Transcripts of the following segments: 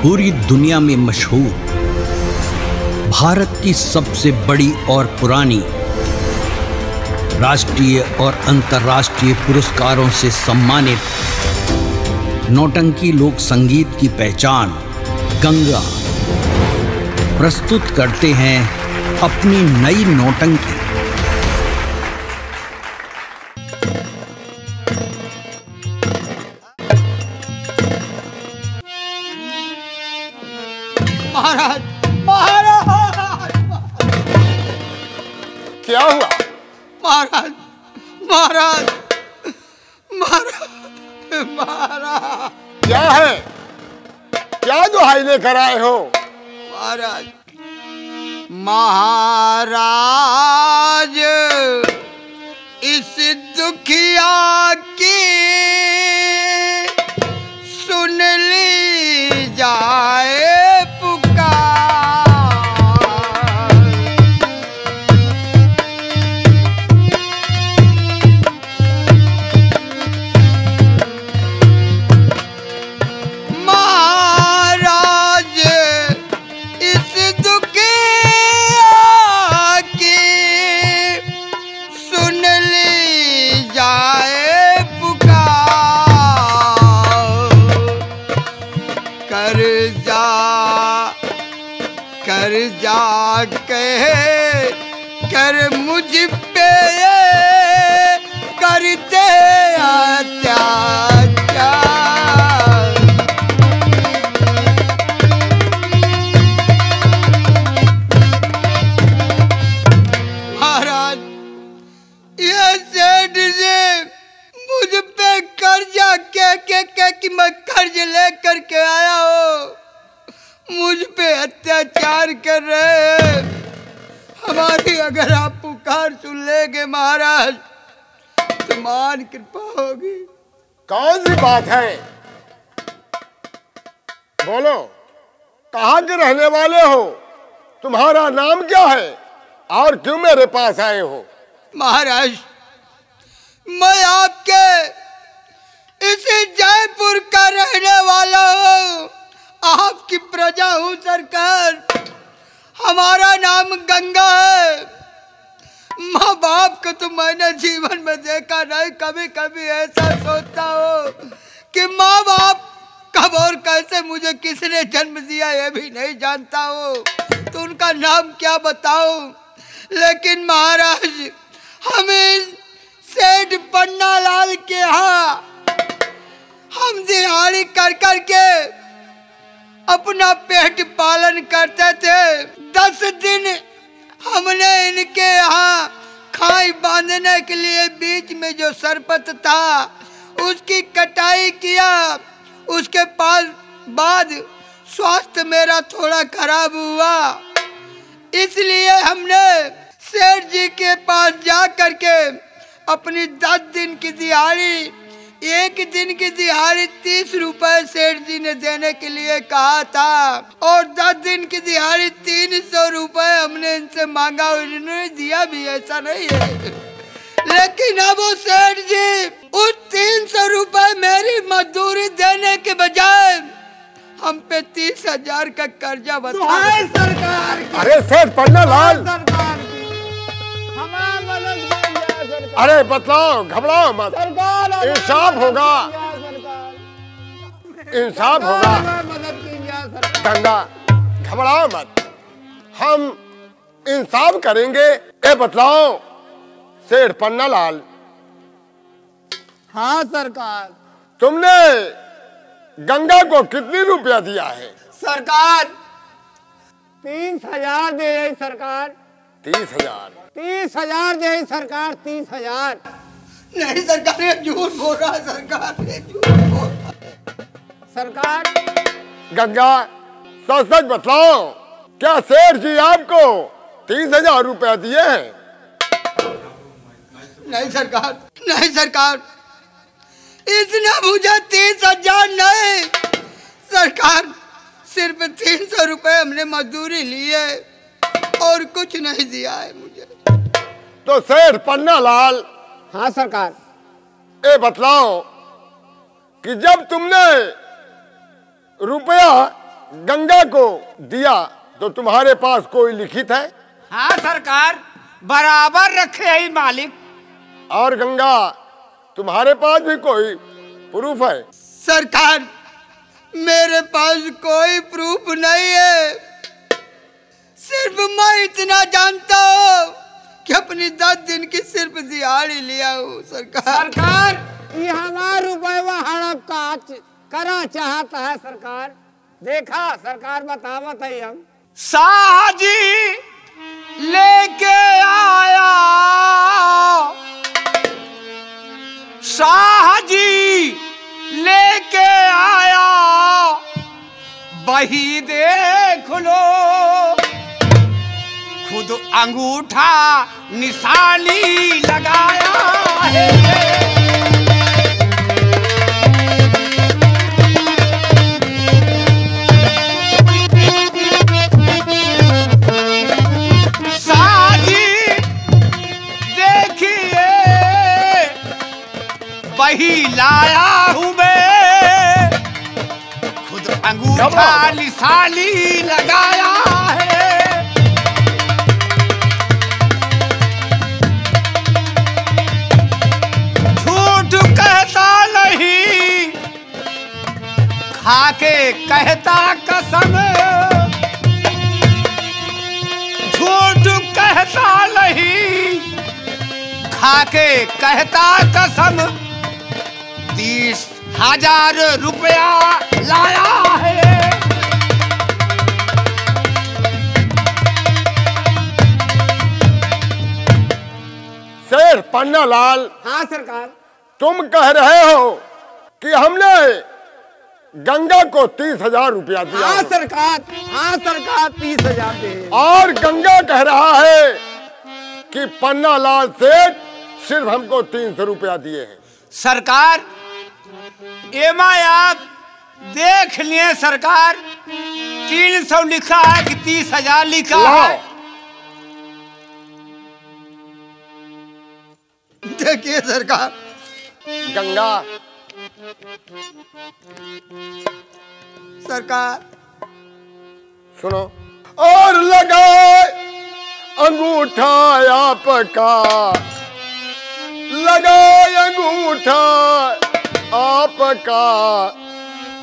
पूरी दुनिया में मशहूर, भारत की सबसे बड़ी और पुरानी, राष्ट्रीय और अंतर्राष्ट्रीय पुरस्कारों से सम्मानित नौटंकी लोक संगीत की पहचान गंगा प्रस्तुत करते हैं अपनी नई नौटंकी। महाराज, महाराज, क्या हुआ? महाराज, महाराज, महाराज, महाराज, क्या है? क्या दुहाई लेकर आए हो? महाराज, महाराज, इस दुखिया की सुन ली जाए कर्जा कहे कर मुझ पे करते अत्याचार। महाराज, ये सेठ से मुझ पे कर्जा कह कि मैं कर्ज लेकर के आया हूँ, मुझ पे अत्याचार कर रहे हैं। हमारी अगर आप पुकार सुन लेंगे महाराज तो मान कृपा होगी। कौन सी बात है? बोलो, कहाँ के रहने वाले हो? तुम्हारा नाम क्या है और क्यों मेरे पास आए हो? महाराज, मैं आपके इसी जयपुर का रहने वाला हूँ, आपकी प्रजा हूँ सरकार। हमारा नाम गंगा है। माँ बाप को तो मैंने जीवन में देखा नहीं। कभी कभी ऐसा सोचता हूँ कि माँ बाप कब और कैसे मुझे किसने जन्म दिया ये भी नहीं जानता हूँ, तो उनका नाम क्या बताऊँ। लेकिन महाराज, हमें सेठ पन्ना लाल के यहाँ हम दिहाड़ी कर कर के अपना पेट पालन करते थे। 10 दिन हमने इनके यहाँ खाई बांधने के लिए बीच में जो सरपत था उसकी कटाई किया। उसके बाद स्वास्थ्य मेरा थोड़ा खराब हुआ, इसलिए हमने सेठ जी के पास जा करके अपनी 10 दिन की दिहाड़ी, एक दिन की दिहाड़ी 30 रुपए सेठ जी ने देने के लिए कहा था और 10 दिन की दिहाड़ी 300 रुपए हमने इनसे मांगा और इन्होंने दिया भी, ऐसा नहीं है। लेकिन अब वो सेठ जी उस 300 रुपए मेरी मजदूरी देने के बजाय हम पे 30,000 का कर्जा बता सरकार। अरे सेठ पन्ना लाल, अरे बतलाओ, घबराओ मत, इंसाफ होगा, इंसाफ होगा। गंगा, घबराओ मत, हम इंसाफ करेंगे। ए बतलाओ सेठ पन्ना लाल। हाँ सरकार। तुमने गंगा को कितनी रुपया दिया है? सरकार 30,000 दे सरकार। 30,000? 30,000 दे सरकार, 30,000। नहीं सरकार, ये झूठ बोल रहा है सरकार, ये झूठ बोल रहा है सरकार। गंगा, सच सच बतलाओ, क्या सेठ जी आपको 30,000 रुपया दिए हैं? नहीं सरकार, नहीं सरकार, इसने मुझे 30,000 नहीं सरकार, सिर्फ 300 रुपए हमने मजदूरी ली है और कुछ नहीं दिया है मुझे। तो सेठ पन्ना लाल। हाँ सरकार। ए बतलाओ कि जब तुमने रुपया गंगा को दिया तो तुम्हारे पास कोई लिखित है? हाँ सरकार, बराबर रखे है मालिक। और गंगा, तुम्हारे पास भी कोई प्रूफ है? सरकार, मेरे पास कोई प्रूफ नहीं है। सिर्फ मैं इतना जानता हूँ कि अपनी 10 दिन की सिर्फ दिहाड़ी लिया हूँ। सरकार, ये हमारा रुपये हड़प का करा चाहता है सरकार। देखा सरकार, बतावत है हम। शाह जी लेके आया, शाह जी लेके आया, बही देख लो, खुद अंगूठा निशानी लगाया है। वही लाया हूँ मैं, खुद अंगूठा निशानी लगाया है। झूठ कहता नहीं, खाके कहता कसम, झूठ कहता नहीं, खाके कहता कसम, 30,000 रुपया लाया है। शेर पन्नालाल, हाँ सरकार। तुम कह रहे हो कि हमने गंगा को 30,000 रुपया दिया? हाँ सरकार, हाँ सरकार, 30,000 दे। और गंगा कह रहा है कि पन्नालाल सेठ सिर्फ हमको 300 रुपया दिए हैं। सरकार, एमा आप देख लिए सरकार, 300 लिखा है कि 30,000 लिखा है? देखिए सरकार, गंगा सरकार सुनो। और लगाए अंगूठा आपका, लगाए अंगूठा आपका,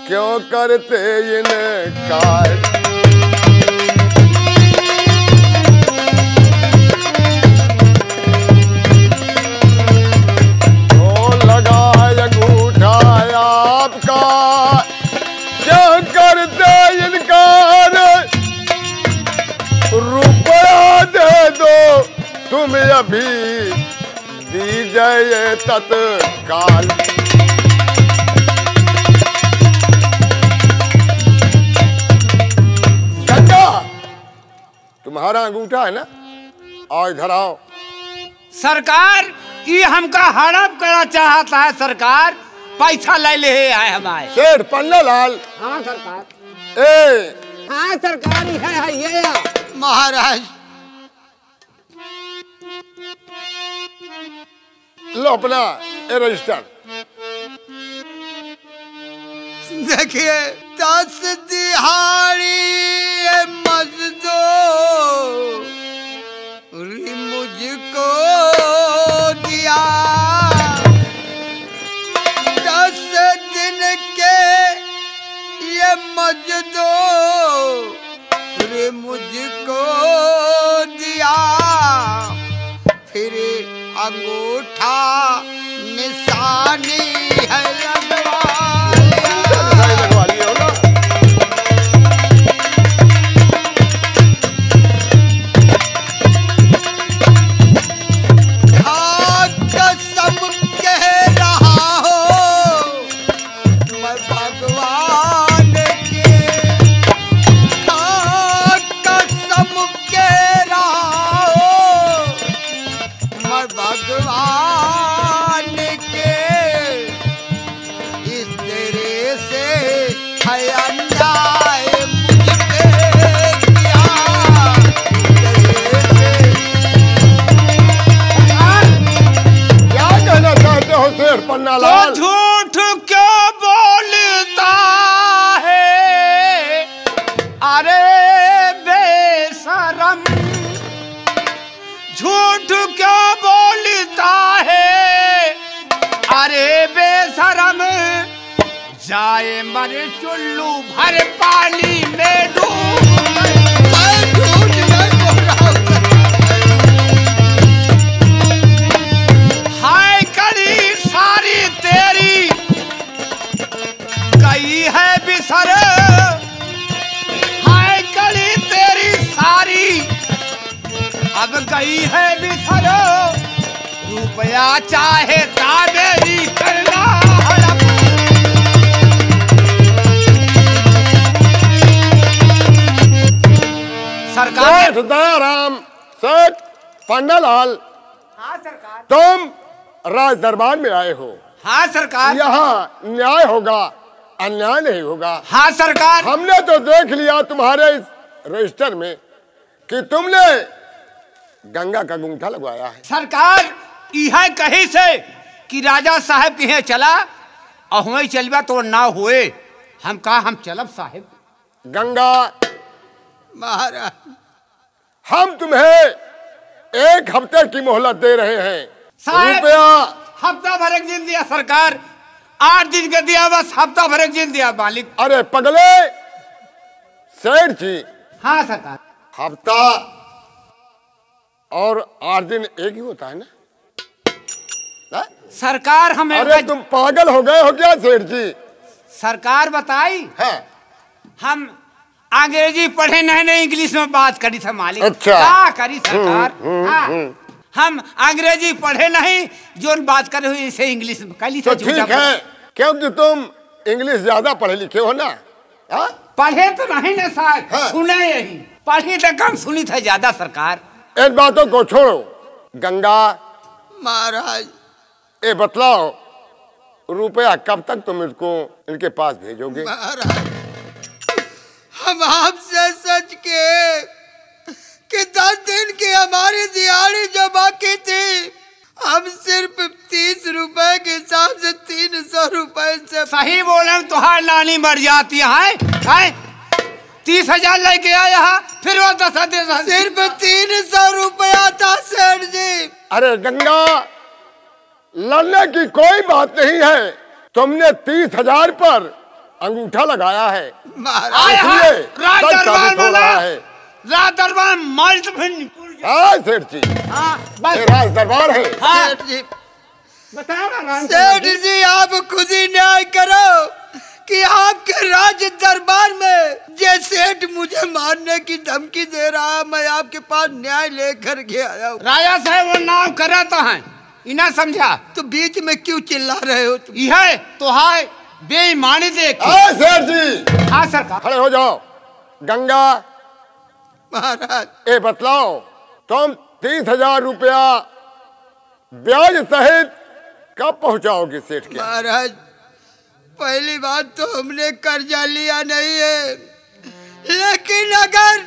क्यों करते इनकार? तो लगाए अंगूठा आपका, क्यों करते इनकार? रुपया दे दो तुम अभी, दीजिए तत्काल। तुम्हारा अंगूठा है ना, और इधर आओ। सरकार, ये हमका हड़प करा चाहता है सरकार, पैसा ले ले आए हमारे। शेर पन्नालाल। हाँ सरकार। हाँ सरकार, ये महाराज। लो अपना रजिस्टर। देखिए, 10 दिहाड़ी मजदूरी मुझको दिया, 10 दिन के ये मजदूरी मुझको दिया, फिर अंगूठा निशानी है लगवा लिया। कसम कह रहा हो मैं भगवान के, कसम कह रहा हो मैं भगवान के, जाए मरे चुल्लू भर पानी में डूब। मैं झूठ नहीं बोल रहा हूँ। हाय कड़ी सारी तेरी गई है बिसर, हाय कड़ी तेरी सारी अब गई है बिसर। रुपया चाहे दावेरी करना हड़प। सरकार सेठ दयाराम, सेठ पंडालाल, हाँ सरकार। तुम राज दरबार में आए हो। हाँ सरकार। यहाँ न्याय होगा, अन्याय नहीं होगा। हाँ सरकार। हमने तो देख लिया तुम्हारे इस रजिस्टर में कि तुमने गंगा का अंगूठा लगवाया है। सरकार यह कही से कि राजा साहब के यहाँ चला और हमें चलवा तो ना हुए। हम कहा हम चलब साहब। गंगा, महाराज हम तुम्हें 1 हफ्ते की मोहलत दे रहे हैं। साहब, रुपया हफ्ता भर एक दिन दिया सरकार, 8 दिन का दिया, बस हफ्ता भर एक दिन दिया मालिक। अरे पगले सेठ जी, हाँ सरकार। हफ्ता और 8 दिन एक ही होता है ना? सरकार हमें अरे तुम पागल हो गए हो क्या सेठ जी? सरकार बताई हाँ। हम अंग्रेजी पढ़े नहीं इंग्लिश में बात करी था मालिक। अच्छा। क्या करी सरकार? हाँ। हम अंग्रेजी पढ़े नहीं, जो बात करे हुई इसे इंग्लिश में कली तो ठीक है, क्योंकि तुम इंग्लिश ज्यादा पढ़े लिखे हो ना। हाँ? पढ़े तो नहीं ना साहब। हाँ। सुने यही, पढ़ी तो कम सुनी था ज्यादा सरकार। इन बातों को छोड़ो। गंगा, महाराज ये बतलाओ रुपया कब तक तुम इसको इनके पास भेजोगे? महाराज हम आपसे सच के कि 10 दिन की हमारी दिहाड़ी जो बाकी थी, हम सिर्फ 30 रुपए के हिसाब से 300 रुपए से। सही बोले तुहार नानी मर जाती है। 30,000 लेके आया है, फिर वो 10 सिर्फ 300 रुपया था सेठ जी। अरे गंगा, लड़ने की कोई बात नहीं है। तुमने 30,000 पर अंगूठा लगाया है, महाराज इसलिए राज सच दरबार साबित हो में रहा है। राज दरबार मर्द फिर। हाँ सेठ जी, हाँ ये बस। राज दरबार है। हाँ सेठ जी, बताओ ना राम सेठ जी आप खुद ही न्याय करो कि आपके राज दरबार में ये सेठ मुझे मारने की धमकी दे रहा है। मैं आपके पास न्याय लेकर के आया हूँ। राजा साहब वो नाम करे तो है इना समझा, तो बीच में क्यों चिल्ला रहे हो तुम? यह तो है बेईमानी देख। हाँ सेठ जी, हाँ सरकार। खड़े हो जाओ। गंगा, महाराज ये बतलाओ तुम 30,000 रुपया ब्याज सहित कब पहुंचाओगे सेठ के? महाराज पहली बात तो हमने कर्जा लिया नहीं है, लेकिन अगर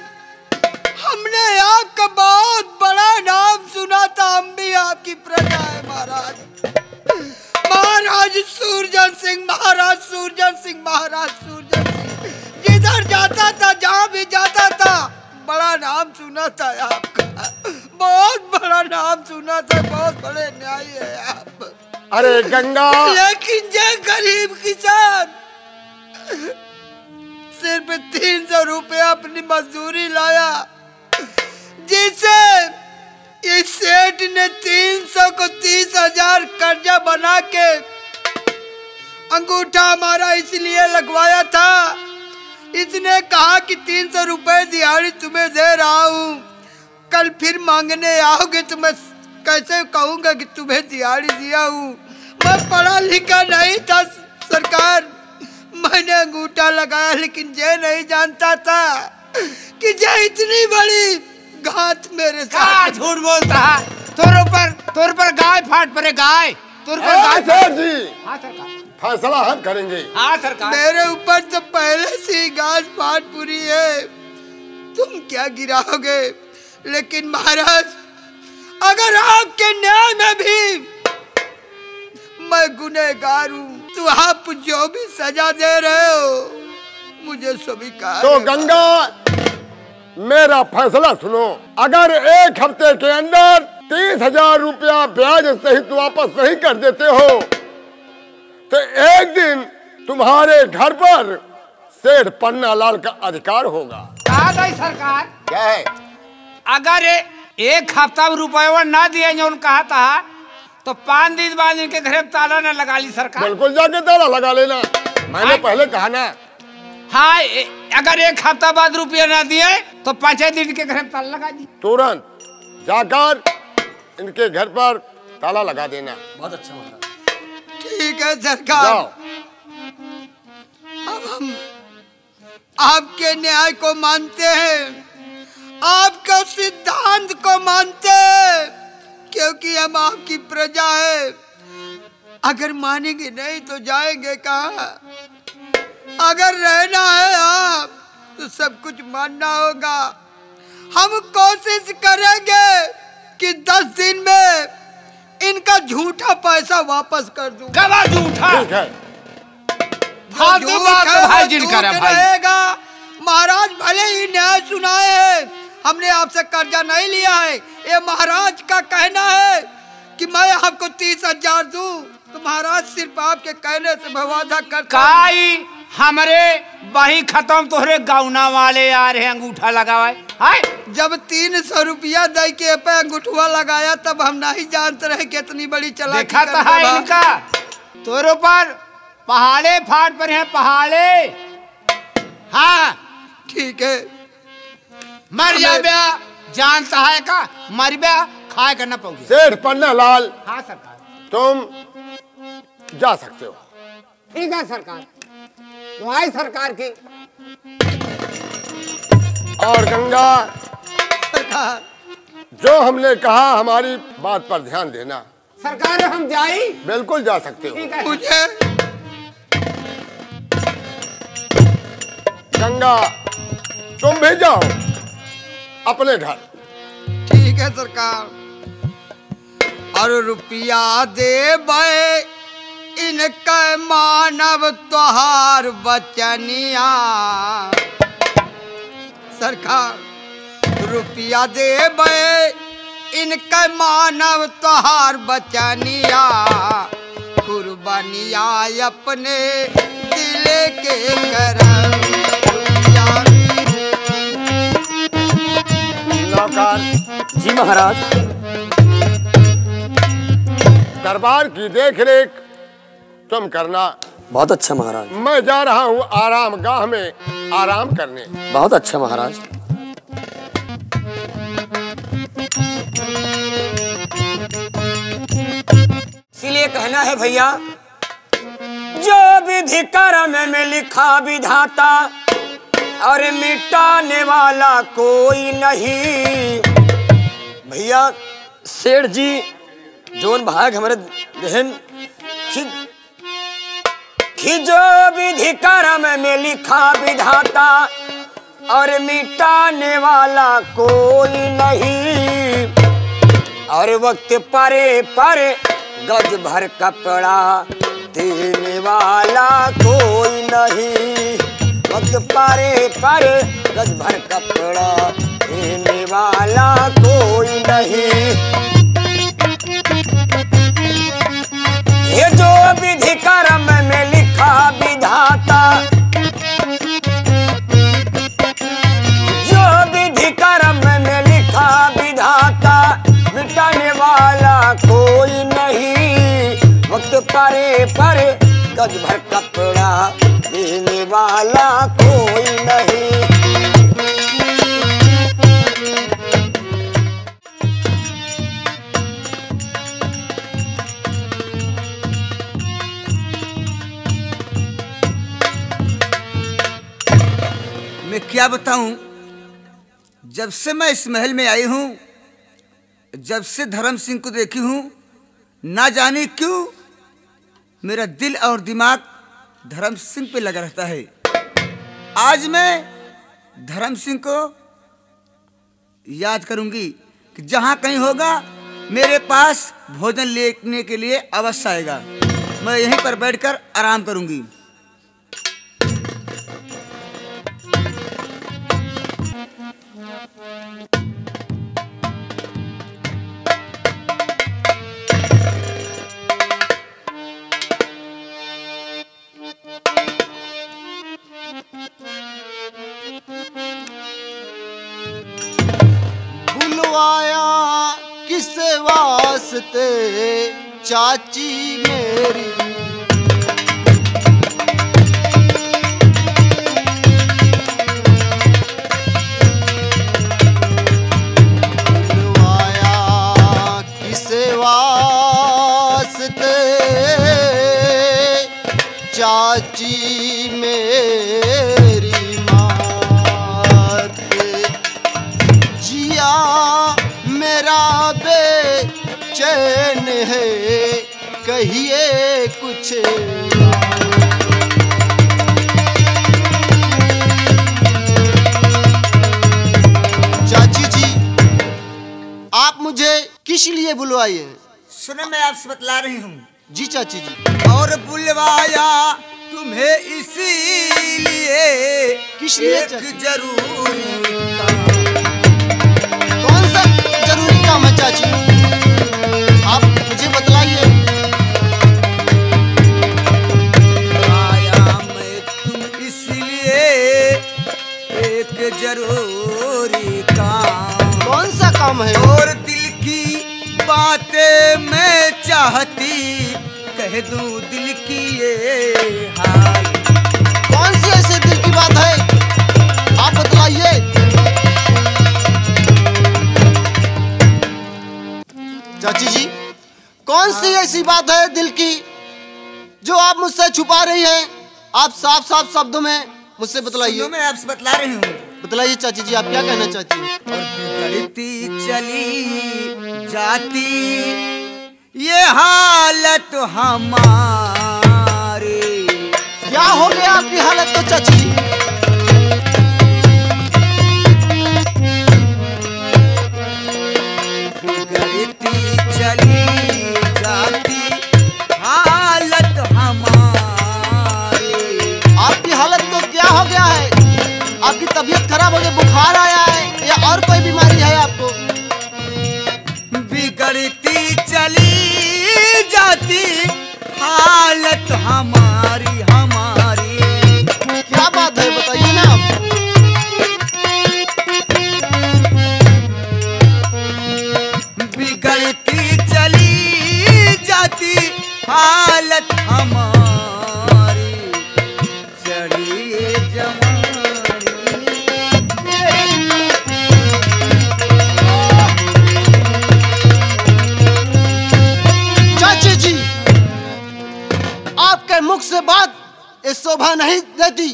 हमने आपका बहुत बड़ा नाम सुना था, हम भी आपकी प्रजा है महाराज। महाराज सूरजन सिंह, महाराज सूरजन सिंह, महाराज सूरजन सिंह, जिधर जाता था, जहाँ भी जाता था, बड़ा नाम सुना था आपका, बहुत बड़ा नाम सुना था, बहुत बड़े न्यायी है आप। अरे गंगा, लेकिन ये गरीब किसान सिर्फ 300 रुपया अपनी मजदूरी लाया, जिसे इस सेठ ने 300 को 30,000 कर्जा बना के अंगूठा हमारा इसलिए लगवाया था। इसने कहा कि 300 रुपए दिहाड़ी तुम्हें दे रहा हूँ, कल फिर मांगने आओगे तो मैं कैसे कहूँगा कि तुम्हें दिहाड़ी दिया हूँ। मैं पढ़ा लिखा नहीं था सरकार, मैंने अंगूठा लगाया, लेकिन ये नहीं जानता था कि ये इतनी बड़ी घात मेरे साथ। झूठ बोलता है, तोर पर गाय फाट पड़े, गाय तोर पर गाय। सेठ जी, हाँ सरकार। फैसला हम करेंगे। हाँ सरकार। मेरे ऊपर तो पहले से ही घास फाट पूरी है, तुम क्या गिराओगे? लेकिन महाराज अगर आपके न्याय में भी मैं गुनहगार हूँ, तो आप जो भी सजा दे रहे हो मुझे स्वीकार। तो गंगा, मेरा फैसला सुनो। अगर 1 हफ्ते के अंदर 30,000 रुपया ब्याज सहित वापस नहीं कर देते हो, तो एक दिन तुम्हारे घर पर सेठ पन्ना लाल का अधिकार होगा। कहा गई सरकार, क्या है? अगर एक हफ्ता रुपया ना दिए जो कहा था तो 5 दिन बाद इनके घर में ताला न लगा ली सरकार। बिल्कुल जाके ताला लगा लेना, मैंने पहले कहा ना। हाँ, अगर एक हफ्ता बाद रुपया ना दिए तो 5 दिन के घर में ताला लगा दी। तुरंत जाकर इनके घर पर ताला लगा देना। बहुत अच्छा महाराज। ठीक है सरकार। जाओ। अब हम आपके न्याय को मानते हैं, आपका सिद्धांत को मानते हैं, क्योंकि हम आपकी प्रजा है। अगर मानेंगे नहीं तो जाएंगे कहाँ? अगर रहना है आप तो सब कुछ मानना होगा। हम कोशिश करेंगे कि 10 दिन में इनका झूठा पैसा वापस कर दूं। गवा झूठा। ठीक है। फालतू बात तो भाई जिनका रहेगा। महाराज भले ही न्याय सुनाए हैं, हमने आपसे कर्जा नहीं लिया है। ये महाराज का कहना है कि मैं आपको 30,000 दूं, तो महाराज सिर्फ आपके कहने से वादा करता काई हमारे बही खत्म तोहरे गौना वाले आ रहे अंगूठा लगाए। हाय, जब 300 रुपया दे के पे अंगूठा लगाया तब हम नहीं जानते रहे कितनी बड़ी चालाकी देखा तो है इनका। तोरो पर पहाड़े फाट पर हैं पहाड़े। हाँ ठीक है, मर जाबे जानता है का, मर बे खाए करना पड़ेगा। सेठ पन्ना लाल, हाँ सरकार, तुम जा सकते हो। ठीक है सरकार, दुआई सरकार की। और गंगा, सरकार जो हमने कहा हमारी बात पर ध्यान देना। सरकार हम जाई। बिल्कुल जा सकते हो। ठीक है। मुझे गंगा, तुम भी जाओ अपने घर। ठीक है सरकार। और रुपया दे बे इनका मानव त्योहार बचनिया। सरकार रुपया दे बे इनका मानव त्योहार बचनिया। कुर्बानिया अपने दिल के करम। नौकर जी महाराज। दरबार की देखरेख तुम करना। बहुत अच्छा महाराज। मैं जा रहा हूँ आराम गाह में आराम करने। बहुत अच्छा महाराज। इसलिए कहना है भैया, जो विधि कर्म में लिखा विधाता और मिटाने वाला कोई नहीं। भैया सेठ जी जोन भाग हमारे बहन कि जो विधि कर्म में लिखा विधाता और मिटाने वाला कोई नहीं। और वक्त परे पर गज भर कपड़ा देने वाला कोई नहीं। वक्त परे पर गज भर कपड़ा देने वाला कोई नहीं। ये जो विधि कर्म में लिखा विधाता, जो विधि कर्म में लिखा विधाता मिटाने वाला कोई नहीं। वक्त परे पर गज भर कपड़ा देने वाला कोई नहीं। मैं क्या बताऊं, जब से मैं इस महल में आई हूं, जब से धर्म सिंह को देखी हूं, ना जाने क्यों मेरा दिल और दिमाग धर्म सिंह पे लगा रहता है। आज मैं धर्म सिंह को याद करूंगी कि जहां कहीं होगा मेरे पास भोजन लेने के लिए अवश्य आएगा। मैं यहीं पर बैठकर आराम करूंगी। बुलवाया किस वास्ते चाची मेरी, बुलवाया किस वास्ते चाची मेरी मात, जिया मेरा बेचैन है कहिए कुछ। चाची जी आप मुझे किस लिए बुलवाई है? सुनो मैं आपसे बतला रही हूँ। जी चाची जी। और बुलवाया तुम्हें इसीलिए किस लिए एक चाची? जरूरी कौन सा जरूरी काम है चाची? आप मुझे बतलाइए। आया मैं तुम इसलिए एक जरूरी काम। कौन सा काम है? और दिल की बातें मैं चाहती कह दूं दिल की ये हाल। कौन सी ऐसी दिल की बात है आप बतलाइए। चाची जी कौन सी ऐसी बात है दिल की जो आप मुझसे छुपा रही हैं? आप साफ साफ शब्दों में मुझसे बतलाइए। सुनो मैं आपसे बतला रही हूँ। बतलाइए चाची जी आप क्या कहना चाहती हैं? और बिगड़ती चली जाती ये हालत हमारी। क्या हो गया आपकी हालत तो चाची जी? बिगड़ती चली जाती हालत हमारी। आपकी हालत तो क्या हो गया है? आपकी तबीयत खराब हो गई, बुखार आया है या और कोई बीमारी है आपको? बिगड़ती चली जाती हालत हमारी हमारी। क्या बात है बताइए ना आप। बिगड़ती चली जाती हालत हमारी, चढ़ी चाची जी आपके मुख से बात ये शोभा नहीं देती।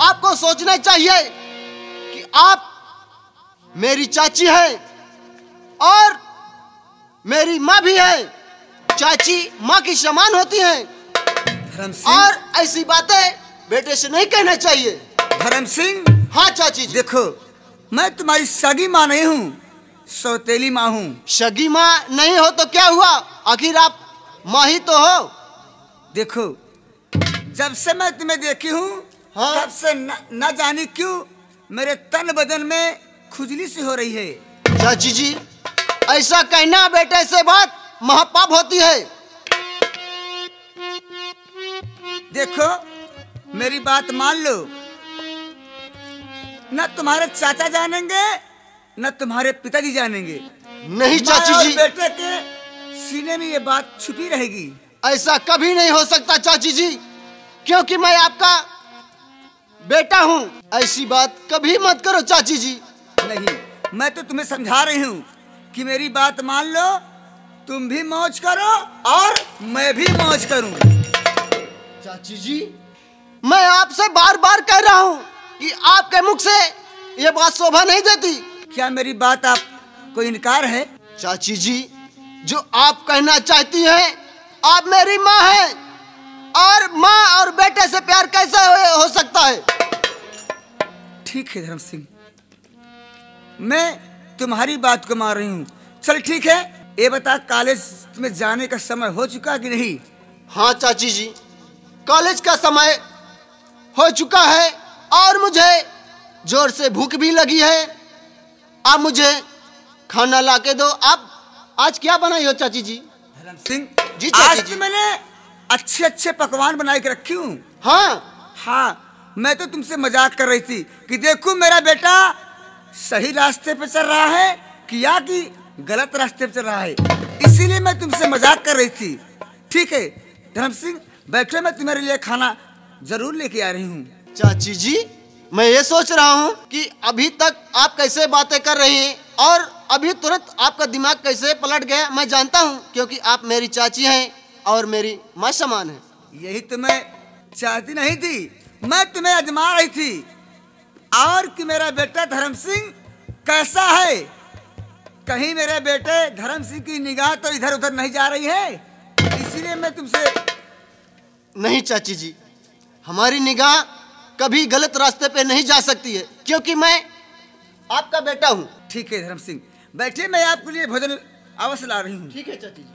आपको सोचना चाहिए कि आप मेरी चाची है और मेरी माँ भी है। चाची माँ की समान होती हैं धर्म सिंह, और ऐसी बातें बेटे से नहीं कहना चाहिए। धर्म सिंह हाँ चाची जी। देखो मैं तुम्हारी सगी माँ नहीं हूँ, सौतेली माँ हूँ। सगी माँ नहीं हो तो क्या हुआ, आखिर आप माँ ही तो हो। देखो जब से मैं तुम्हें देखी हूँ हाँ? तब से न जानी क्यों मेरे तन बदन में खुजली सी हो रही है। चाची जी ऐसा कहना बेटे से बात महापाप होती है। देखो मेरी बात मान लो, न तुम्हारे चाचा जानेंगे न तुम्हारे पिताजी जानेंगे। नहीं चाची माँ और जी बेटे के सीने में ये बात छुपी रहेगी। ऐसा कभी नहीं हो सकता चाची जी, क्योंकि मैं आपका बेटा हूँ। ऐसी बात कभी मत करो चाची जी। नहीं मैं तो तुम्हें समझा रही हूँ कि मेरी बात मान लो, तुम भी मौज करो और मैं भी मौज करूँ। चाची जी मैं आपसे बार बार कह रहा हूँ कि आपके मुख से ये बात शोभा नहीं देती। क्या मेरी बात आप को इनकार है? चाची जी जो आप कहना चाहती हैं, आप मेरी माँ हैं और माँ और बेटे से प्यार कैसे हो सकता है? ठीक है धर्म सिंह, मैं तुम्हारी बात को मान रही हूँ। चल ठीक है, ये बता कॉलेज में जाने का समय हो चुका कि नहीं? हाँ चाची जी कॉलेज का समय हो चुका है और मुझे जोर से भूख भी लगी है। आप मुझे खाना ला के दो। आप आज क्या बनाई हो चाची जी? धर्म सिंह जी चाची आज जी। तो मैंने अच्छे अच्छे पकवान बना के रखी हूँ। हाँ मैं तो तुमसे मजाक कर रही थी कि देखो मेरा बेटा सही रास्ते पे चल रहा है किया कि गलत रास्ते पे चल रहा है, इसीलिए मैं तुमसे मजाक कर रही थी। ठीक है धर्म सिंह, बैठो, मैं तुम्हारे लिए खाना जरूर लेके आ रही हूँ। चाची जी, मैं ये सोच रहा हूँ कि अभी तक आप कैसे बातें कर रही हैं और अभी तुरंत आपका दिमाग कैसे पलट गया, मैं जानता हूँ, क्योंकि आप मेरी चाची हैं और मेरी माँ समान है। यही तो मैं चाहती नहीं थी, मैं तुम्हें आजमा रही थी और कि मेरा बेटा धर्म सिंह कैसा है। कहीं मेरे बेटे धर्म सिंह की निगाह तो इधर उधर नहीं जा रही है, इसीलिए मैं तुमसे। नहीं चाची जी, हमारी निगाह कभी गलत रास्ते पे नहीं जा सकती है, क्योंकि मैं आपका बेटा हूँ। ठीक है धर्म सिंह, बैठिए, मैं आपके लिए भोजन अवश्य ला रही हूँ। ठीक है चाची जी।